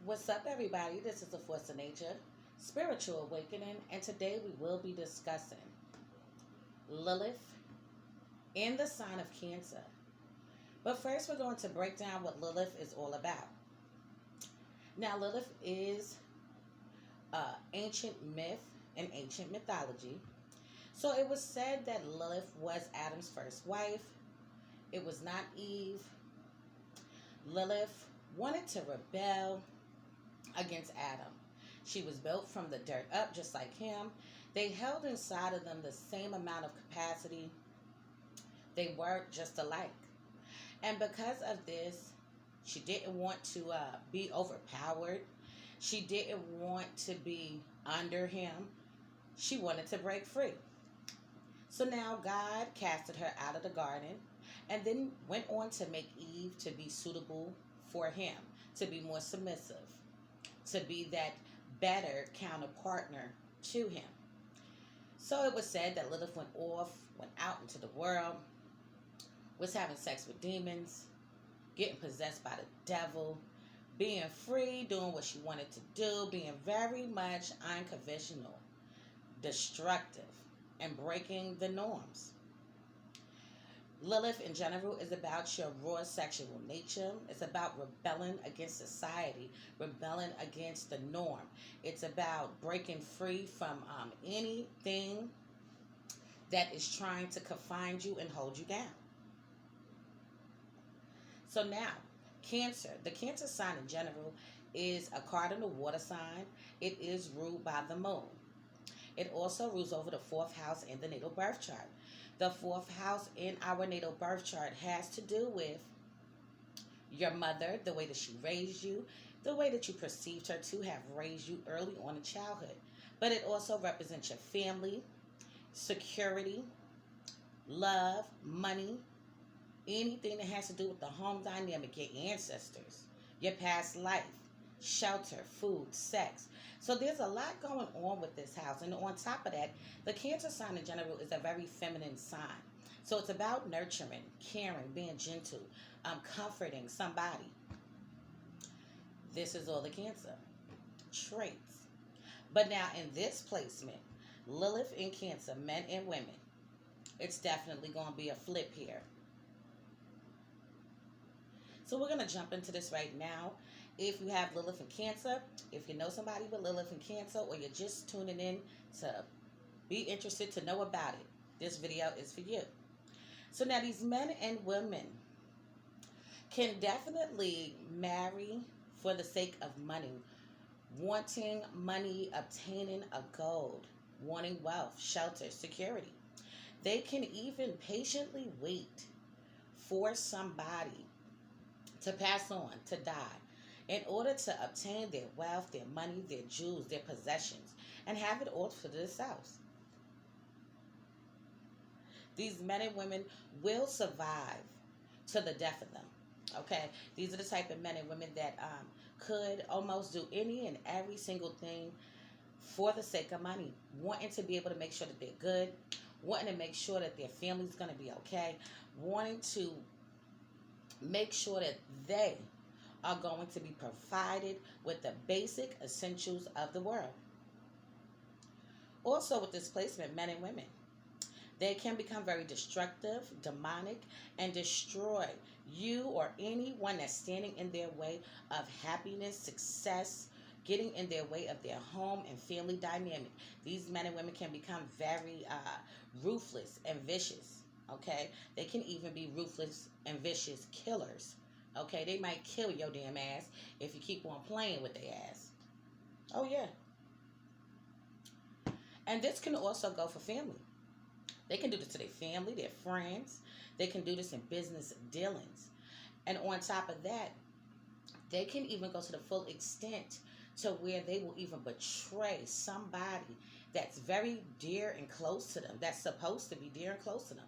What's up, everybody? This is the Force of Nature, Spiritual Awakening, and today we will be discussing Lilith in the sign of Cancer. But first, we're going to break down what Lilith is all about. Now, Lilith is ancient myth and ancient mythology. So it was said that Lilith was Adam's first wife. It was not Eve. Lilith wanted to rebel against Adam. She was built from the dirt up just like him. They held inside of them the same amount of capacity. They were just alike. And because of this, she didn't want to be overpowered. She didn't want to be under him. She wanted to break free. So now God casted her out of the garden and then went on to make Eve to be suitable for him, to be more submissive, to be that better counterpartner to him. So it was said that Lilith went out into the world, was having sex with demons, getting possessed by the devil, being free, doing what she wanted to do, being very much unconventional, destructive, and breaking the norms. Lilith in general is about your raw sexual nature. It's about rebelling against society, rebelling against the norm. It's about breaking free from anything that is trying to confine you and hold you down. So now, Cancer. The Cancer sign in general is a cardinal water sign. It is ruled by the moon. It also rules over the fourth house in the natal birth chart. The fourth house in our natal birth chart has to do with your mother, the way that she raised you, the way that you perceived her to have raised you early on in childhood. But it also represents your family, security, love, money, anything that has to do with the home dynamic, your ancestors, your past life, shelter, food, sex. So there's a lot going on with this house. And on top of that, the Cancer sign in general is a very feminine sign. So it's about nurturing, caring, being gentle, comforting somebody. This is all the Cancer traits. But now in this placement, Lilith in Cancer, men and women, it's definitely going to be a flip here. So we're going to jump into this right now. If you have Lilith in Cancer, if you know somebody with Lilith in Cancer, or you're just tuning in to be interested to know about it, this video is for you. So now these men and women can definitely marry for the sake of money, wanting money, obtaining a gold, wanting wealth, shelter, security. They can even patiently wait for somebody to pass on, to die, in order to obtain their wealth, their money, their jewels, their possessions, and have it all for themselves. These men and women will survive to the death of them. Okay, these are the type of men and women that could almost do any and every single thing for the sake of money, wanting to be able to make sure that they're good, wanting to make sure that their family's going to be okay, wanting to make sure that they are going to be provided with the basic essentials of the world. Also with this placement, men and women, they can become very destructive, demonic, and destroy you or anyone that's standing in their way of happiness, success, getting in their way of their home and family dynamic. These men and women can become very ruthless and vicious. Okay, they can even be ruthless and vicious killers. Okay, they might kill your damn ass if you keep on playing with their ass. Oh yeah. And this can also go for family. They can do this to their family, their friends. They can do this in business dealings. And on top of that, they can even go to the full extent to where they will even betray somebody that's very dear and close to them, that's supposed to be dear and close to them.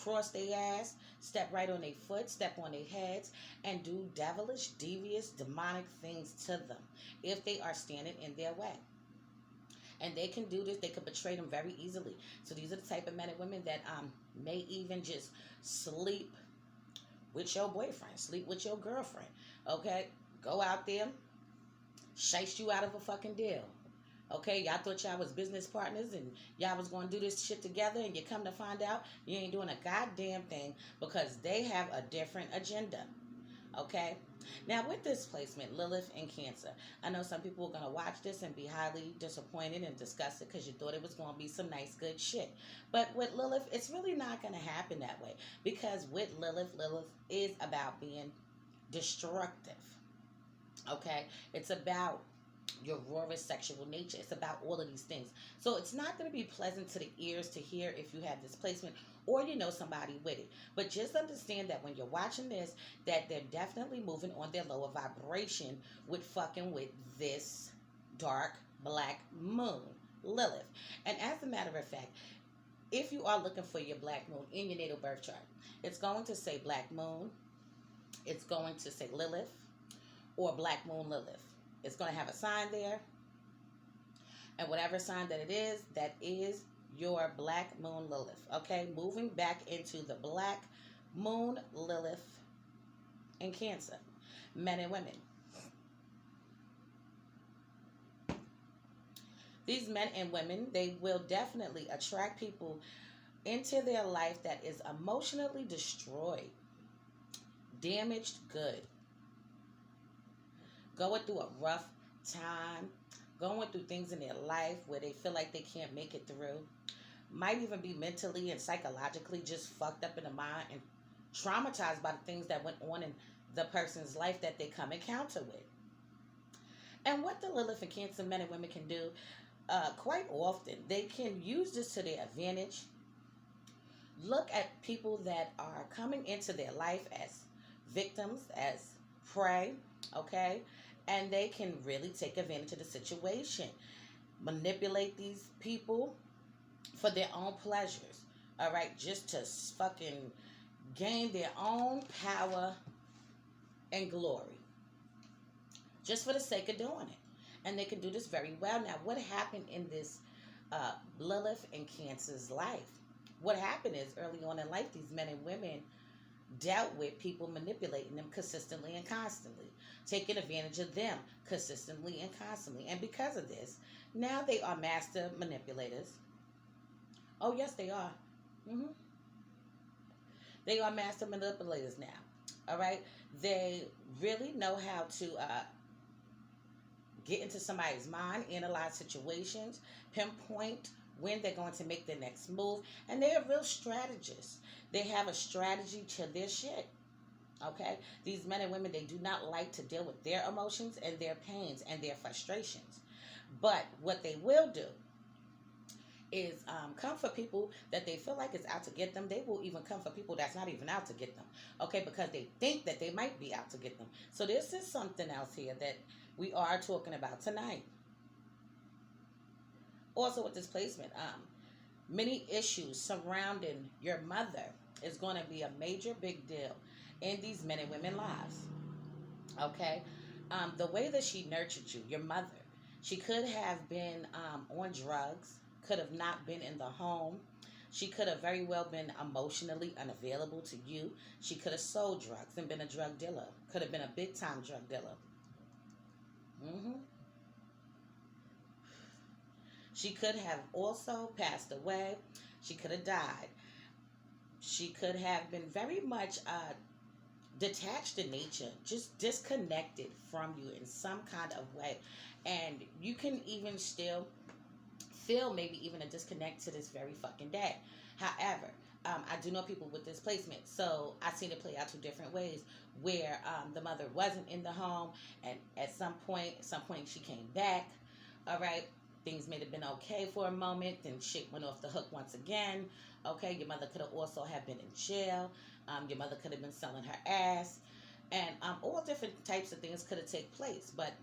Cross their ass, step right on their foot, step on their heads, and do devilish, devious, demonic things to them if they are standing in their way. And they can do this, they can betray them very easily. So these are the type of men and women that may even just sleep with your boyfriend, sleep with your girlfriend, okay? Go out there, shiced you out of a fucking deal. Okay, y'all thought y'all was business partners and y'all was going to do this shit together, and you come to find out you ain't doing a goddamn thing because they have a different agenda. Okay, now with this placement, Lilith and Cancer, I know some people are going to watch this and be highly disappointed and disgusted because you thought it was going to be some nice, good shit. But with Lilith, it's really not going to happen that way, because with Lilith, Lilith is about being destructive. Okay, it's about your rawest sexual nature. It's about all of these things. So it's not going to be pleasant to the ears to hear if you have this placement or you know somebody with it. But just understand that when you're watching this, that they're definitely moving on their lower vibration with fucking with this dark black moon, Lilith. And as a matter of fact, if you are looking for your black moon in your natal birth chart, it's going to say black moon, it's going to say Lilith, or black moon Lilith. It's going to have a sign there. And whatever sign that is your black moon Lilith. Okay, moving back into the black moon Lilith in Cancer. Men and women. These men and women, they will definitely attract people into their life that is emotionally destroyed, damaged good, going through a rough time, going through things in their life where they feel like they can't make it through, might even be mentally and psychologically just fucked up in the mind and traumatized by the things that went on in the person's life that they come encounter with. And what the Lilith and Cancer men and women can do, quite often, they can use this to their advantage. Look at people that are coming into their life as victims, as prey, okay? And they can really take advantage of the situation. Manipulate these people for their own pleasures, all right? Just to fucking gain their own power and glory. Just for the sake of doing it. And they can do this very well. Now, what happened in this Lilith and Cancer's life? What happened is early on in life, these men and women dealt with people manipulating them consistently and constantly, taking advantage of them consistently and constantly. And because of this, now they are master manipulators. Oh, yes, they are. They are master manipulators now. All right? They really know how to get into somebody's mind, analyze situations, pinpoint when they're going to make their next move, and they're real strategists. They have a strategy to their shit. Okay? These men and women, they do not like to deal with their emotions and their pains and their frustrations. But what they will do is come for people that they feel like is out to get them. They will even come for people that's not even out to get them. Okay? Because they think that they might be out to get them. So this is something else here that we are talking about tonight. Also with this placement, many issues surrounding your mother is going to be a major big deal in these men and women lives. Okay? The way that she nurtured you, your mother, she could have been on drugs, could have not been in the home. She could have very well been emotionally unavailable to you. She could have sold drugs and been a drug dealer. Could have been a big time drug dealer. She could have also passed away. She could have died. She could have been very much detached in nature, just disconnected from you in some kind of way. And you can even still feel maybe even a disconnect to this very fucking day. However, I do know people with this placement, so I've seen it play out two different ways, where the mother wasn't in the home, and at some point she came back. All right, things may have been okay for a moment, then shit went off the hook once again. Okay, your mother could have also have been in jail. Your mother could have been selling her ass, and all different types of things could have taken place. But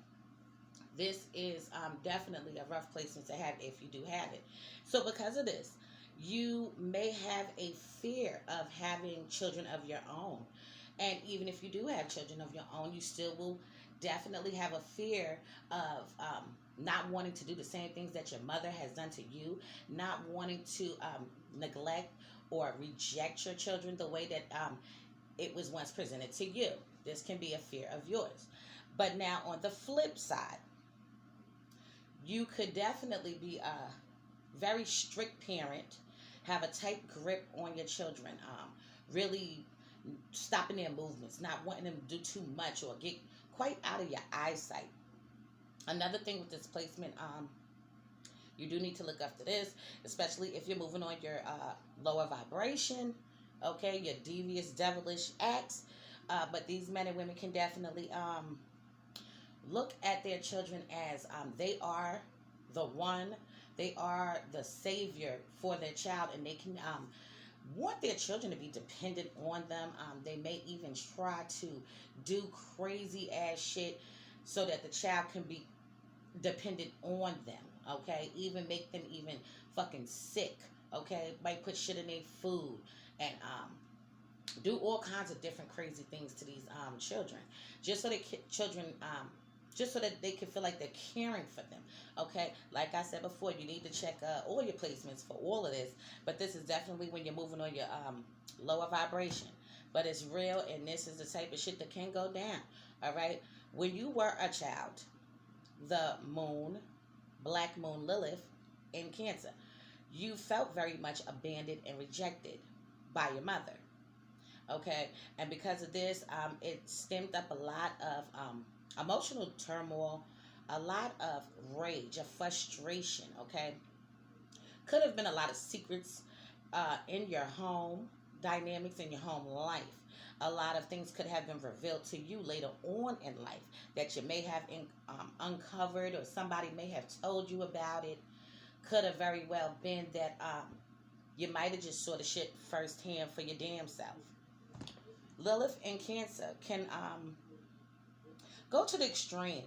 this is definitely a rough placement to have if you do have it. So because of this, you may have a fear of having children of your own. And even if you do have children of your own, you still will definitely have a fear of not wanting to do the same things that your mother has done to you, not wanting to neglect or reject your children the way that it was once presented to you. This can be a fear of yours. But now on the flip side, You could definitely be a very strict parent, have a tight grip on your children, really stopping their movements, not wanting them to do too much or get quite out of your eyesight. Another thing with this placement, you do need to look after this, especially if you're moving on your lower vibration, okay, your devious, devilish acts. But these men and women can definitely look at their children as they are the one, they are the savior for their child, and they can want their children to be dependent on them. They may even try to do crazy ass shit so that the child can be dependent on them. Okay, even make them even fucking sick. Okay, might put shit in their food and do all kinds of different crazy things to these children, just so children just so that they can feel like they're caring for them. Okay, like I said before, you need to check all your placements for all of this, but this is definitely when you're moving on your lower vibration. But it's real, and this is the type of shit that can go down. All right, when you were a child, the moon, black moon Lilith in Cancer, you felt very much abandoned and rejected by your mother. Okay, and because of this, it stemmed up a lot of emotional turmoil, a lot of rage, of frustration. Okay, could have been a lot of secrets in your home dynamics, in your home life. A lot of things could have been revealed to you later on in life that you may have uncovered, or somebody may have told you about it. Could have very well been that you might have just saw the shit firsthand for your damn self. Lilith in Cancer can go to the extreme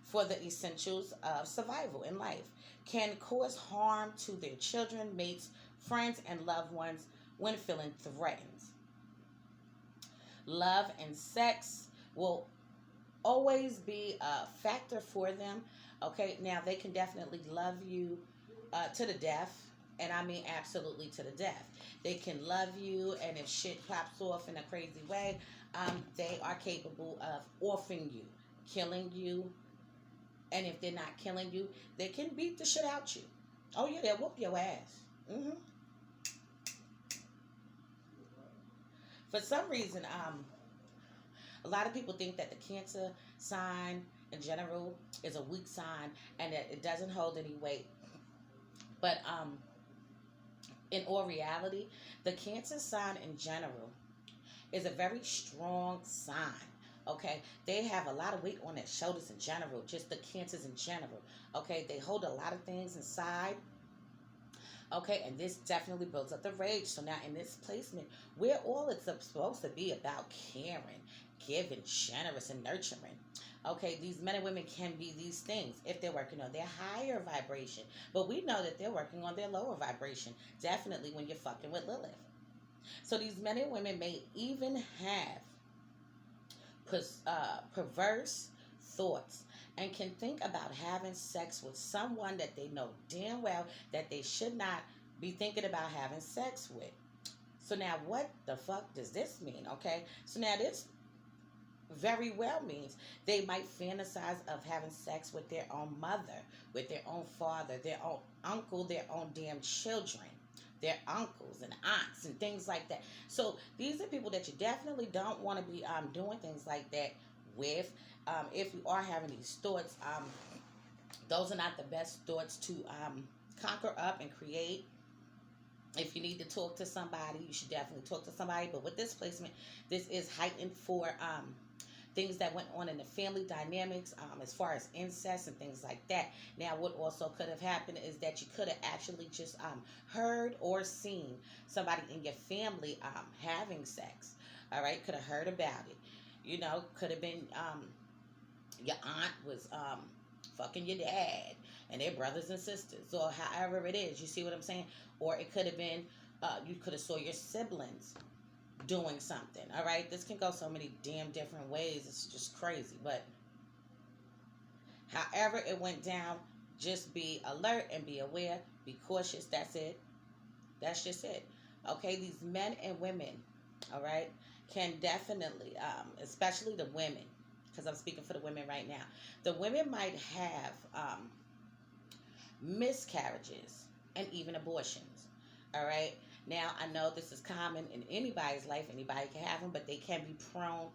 for the essentials of survival in life, can cause harm to their children, mates, friends, and loved ones when feeling threatened. Love and sex will always be a factor for them. Okay, now they can definitely love you to the death, and I mean absolutely to the death. They can love you, and if shit pops off in a crazy way, they are capable of offing you, killing you, and if they're not killing you, they can beat the shit out you. Oh yeah, they'll whoop your ass. For some reason, a lot of people think that the Cancer sign in general is a weak sign and that it doesn't hold any weight. But in all reality, the Cancer sign in general is a very strong sign. Okay, they have a lot of weight on their shoulders in general, just the Cancers in general. Okay, they hold a lot of things inside. Okay, and this definitely builds up the rage. So now in this placement, where all it's supposed to be about caring, giving, generous, and nurturing. Okay, these men and women can be these things if they're working on their higher vibration. But we know that they're working on their lower vibration, definitely when you're fucking with Lilith. So these men and women may even have perverse thoughts and can think about having sex with someone that they know damn well that they should not be thinking about having sex with. So now what the fuck does this mean? Okay, so now this very well means they might fantasize of having sex with their own mother, with their own father, their own uncle, their own damn children, their uncles and aunts and things like that. So these are people that you definitely don't want to be doing things like that with. If you are having these thoughts, those are not the best thoughts to conquer up and create. If you need to talk to somebody, you should definitely talk to somebody. But with this placement, this is heightened for things that went on in the family dynamics, as far as incest and things like that. Now, what also could have happened is that you could have actually just heard or seen somebody in your family having sex. All right, could have heard about it. You know, could have been your aunt was fucking your dad and their brothers and sisters, or however it is. You see what I'm saying? Or it could have been you could have saw your siblings doing something. All right, this can go so many damn different ways. It's just crazy. But however it went down, just be alert and be aware. Be cautious. That's it. That's just it. Okay, these men and women, all right, can definitely, especially the women, because I'm speaking for the women right now. The women might have miscarriages, and even abortions. All right. Now, I know this is common in anybody's life. Anybody can have them, but they can be prone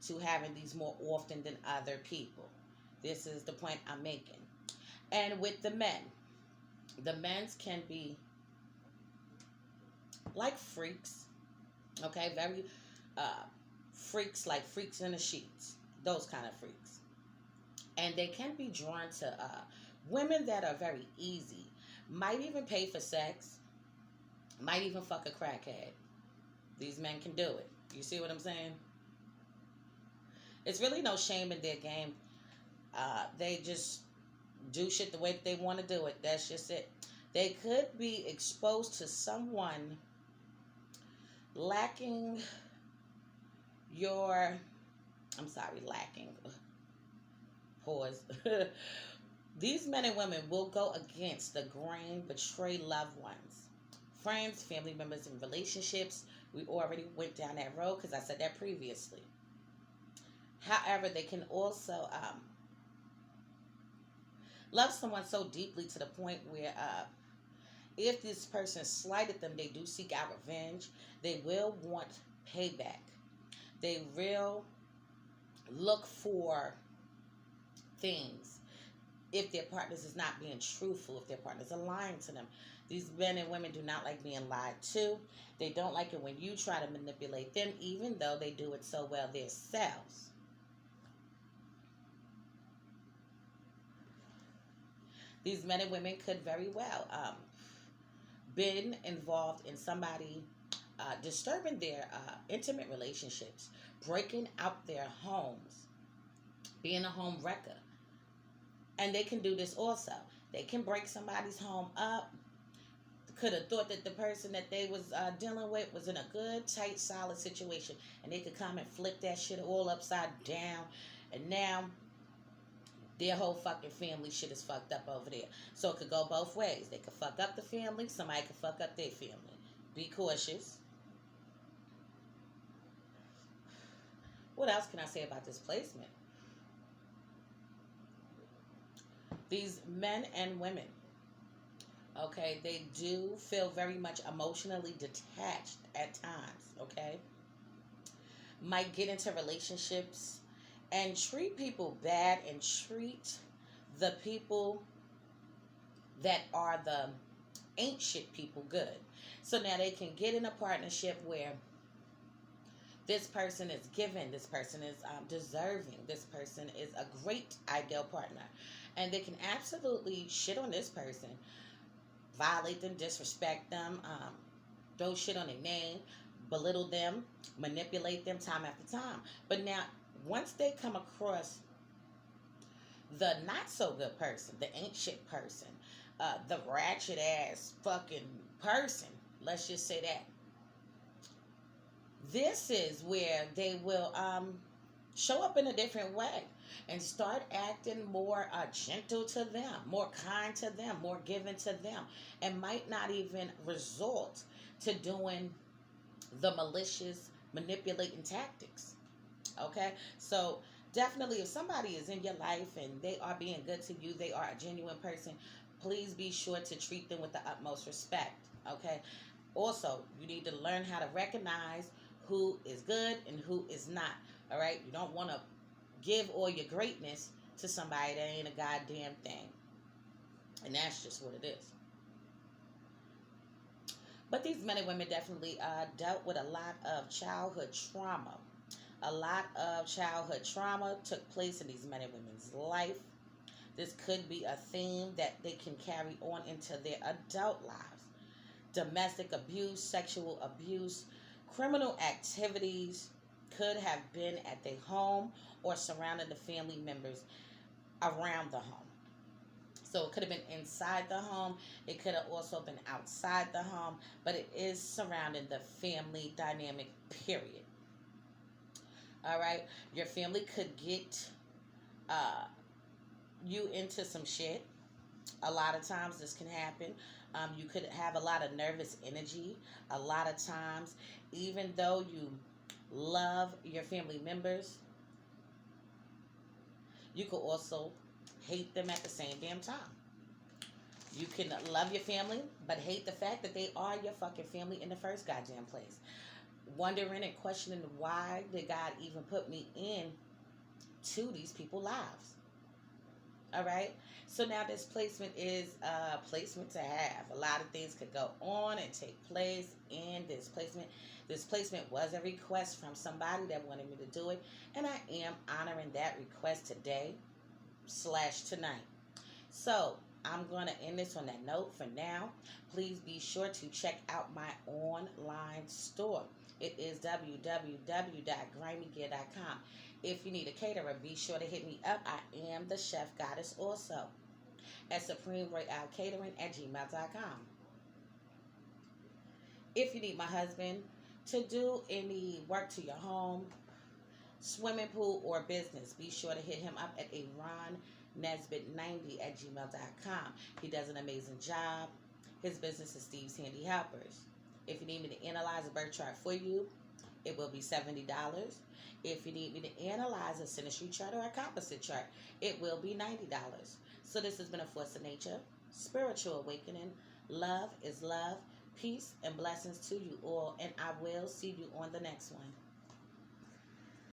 to having these more often than other people. This is the point I'm making. And with the men's can be like freaks, okay? Very freaks, like freaks in the sheets, those kind of freaks. And they can be drawn to women that are very easy, might even pay for sex, might even fuck a crackhead. These men can do it. You see what I'm saying? It's really no shame in their game. They just do shit the way that they want to do it. That's just it. They could be exposed to someone lacking your, I'm sorry, lacking. Pause. These men and women will go against the grain, betray loved ones, friends, family members, and relationships. We already went down that road because I said that previously. However, they can also love someone so deeply to the point where if this person slighted them, they do seek out revenge. They will want payback. They will look for things if their partners is not being truthful, if their partners are lying to them. These men and women do not like being lied to. They don't like it when you try to manipulate them, even though they do it so well themselves. These men and women could very well been involved in somebody disturbing their intimate relationships, breaking out their homes, being a home wrecker. And they can do this also. They can break somebody's home up. Could have thought that the person that they was dealing with was in a good, tight, solid situation. And they could come and flip that shit all upside down. And now their whole fucking family shit is fucked up over there. So it could go both ways. They could fuck up the family. Somebody could fuck up their family. Be cautious. What else can I say about this placement? These men and women, okay, they do feel very much emotionally detached at times, okay? Might get into relationships and treat people bad and treat the people that are the ain't shit people good. So now they can get in a partnership where this person is given, this person is deserving, this person is a great ideal partner. And they can absolutely shit on this person, violate them, disrespect them, throw shit on their name, belittle them, manipulate them time after time. But now, once they come across the not so good person, the ain't shit person, the ratchet ass fucking person, let's just say that, this is where they will show up in a different way and start acting more gentle to them, more kind to them, more giving to them, and might not even resort to doing the malicious manipulating tactics. Okay, so definitely if somebody is in your life and they are being good to you, they are a genuine person, please be sure to treat them with the utmost respect. Okay, also you need to learn how to recognize who is good and who is not. All right, you don't want to give all your greatness to somebody that ain't a goddamn thing, and that's just what it is. But these men and women definitely dealt with a lot of childhood trauma. A lot of childhood trauma took place in these men and women's life. This could be a theme that they can carry on into their adult lives. Domestic abuse, sexual abuse, criminal activities could have been at their home or surrounding the family members around the home. So it could have been inside the home. It could have also been outside the home. But it is surrounding the family dynamic, period. All right? Your family could get you into some shit. A lot of times this can happen. You could have a lot of nervous energy. A lot of times, even though you love your family members, you could also hate them at the same damn time. You can love your family, but hate the fact that they are your fucking family in the first goddamn place. Wondering and questioning why did God even put me in to these people's lives. All right. So now this placement is a placement to have. A lot of things could go on and take place in this placement. This placement was a request from somebody that wanted me to do it, and I am honoring that request today / tonight. So I'm going to end this on that note for now. Please be sure to check out my online store. It is www.grimeygear.com. If you need a caterer, be sure to hit me up. I am the chef goddess also at supremeroyalcatering@gmail.com. If you need my husband to do any work to your home, swimming pool, or business, be sure to hit him up at aronnesbitt90@gmail.com. He does an amazing job. His business is Steve's Handy Helpers. If you need me to analyze a birth chart for you, it will be $70. If you need me to analyze a synastry chart or a composite chart, it will be $90. So this has been a Force of Nature, Spiritual Awakening. Love is love. Peace and blessings to you all, and I will see you on the next one.